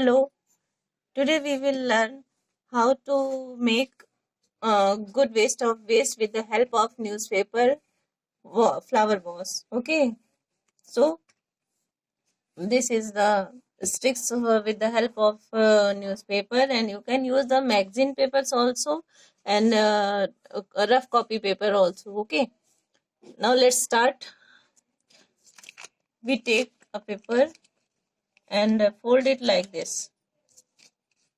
Hello, today we will learn how to make good waste of waste with the help of newspaper flower vase. Okay, so this is the sticks with the help of newspaper, and you can use the magazine papers also and a rough copy paper also. Okay, now let's start. We take a paper and fold it like this.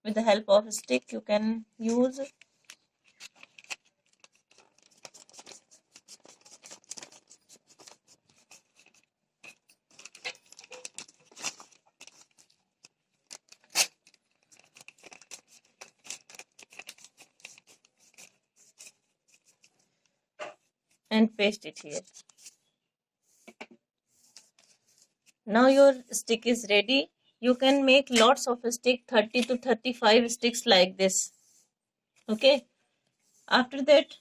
With the help of a stick, you can use and paste it here. Now your stick is ready. You can make lots of stick, 30 to 35 sticks like this. Okay. After that,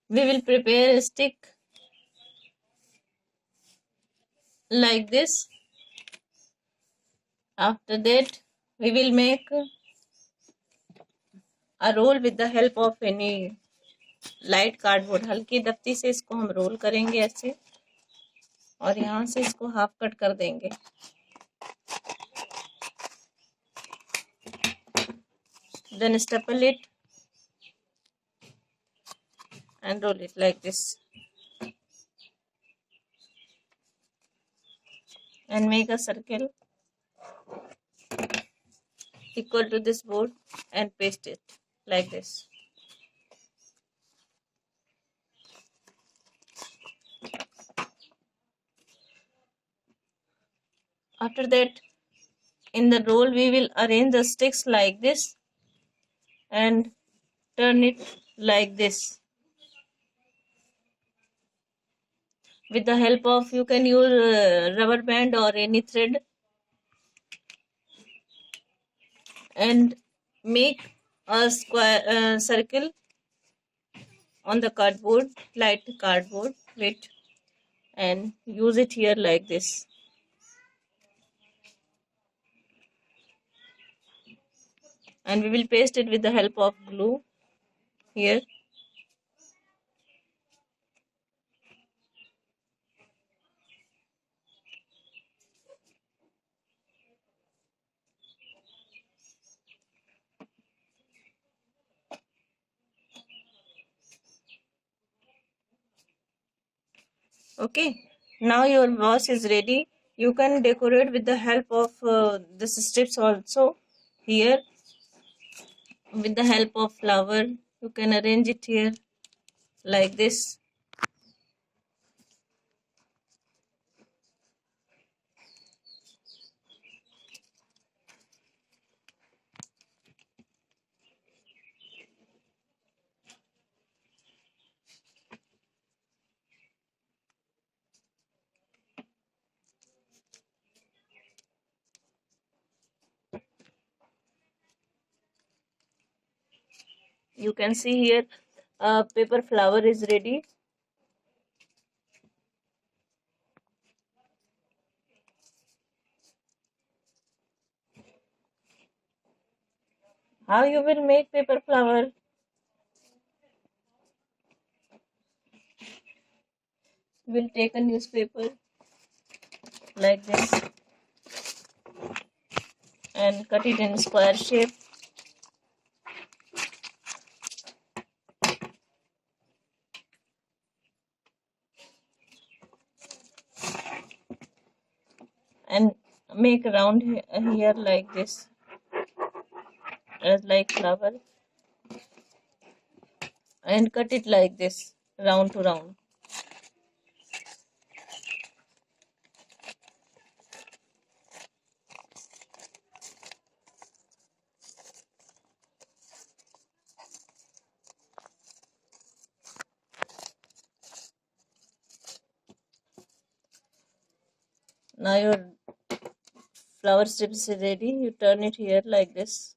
we will prepare a stick like this. After that, we will make a roll with the help of any light cardboard. हल्की दफ्ती से इसको हम role करेंगे ऐसे और यहाँ से इसको हाफ कट कर देंगे. Then staple it and roll it like this and make a circle equal to this board and paste it like this. After that, in the roll we will arrange the sticks like this and turn it like this. With the help of, you can use rubber band or any thread and make a square circle on the cardboard, light cardboard, wait, and use it here like this. And we will paste it with the help of glue here. Okay, now your vase is ready. You can decorate with the help of this strips also here. With the help of flower, you can arrange it here like this. You can see here paper flower is ready. How you will make paper flower? We'll take a newspaper like this and cut it in square shape. And make round here like this as like flower and cut it like this round to round. Now your flower strips is ready. You turn it here like this.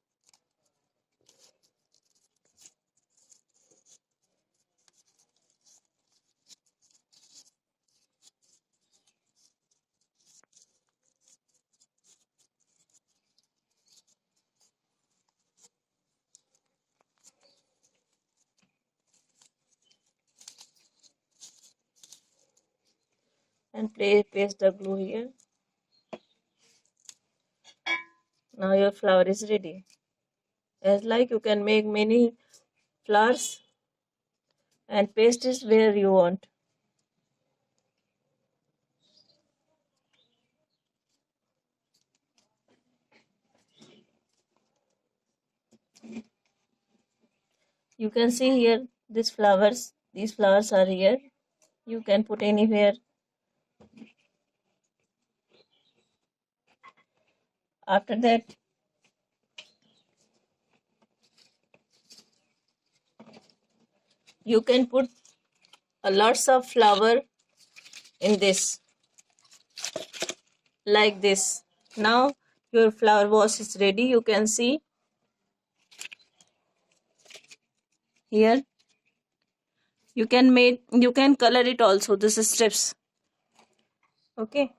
and paste the glue here. Now your flower is ready. As like you can make many flowers and paste it where you want. You can see here these flowers are here. You can put anywhere. After that, you can put a lots of flower in this, like this. Now your flower vase is ready. You can see here. You can color it also. This is strips. Okay.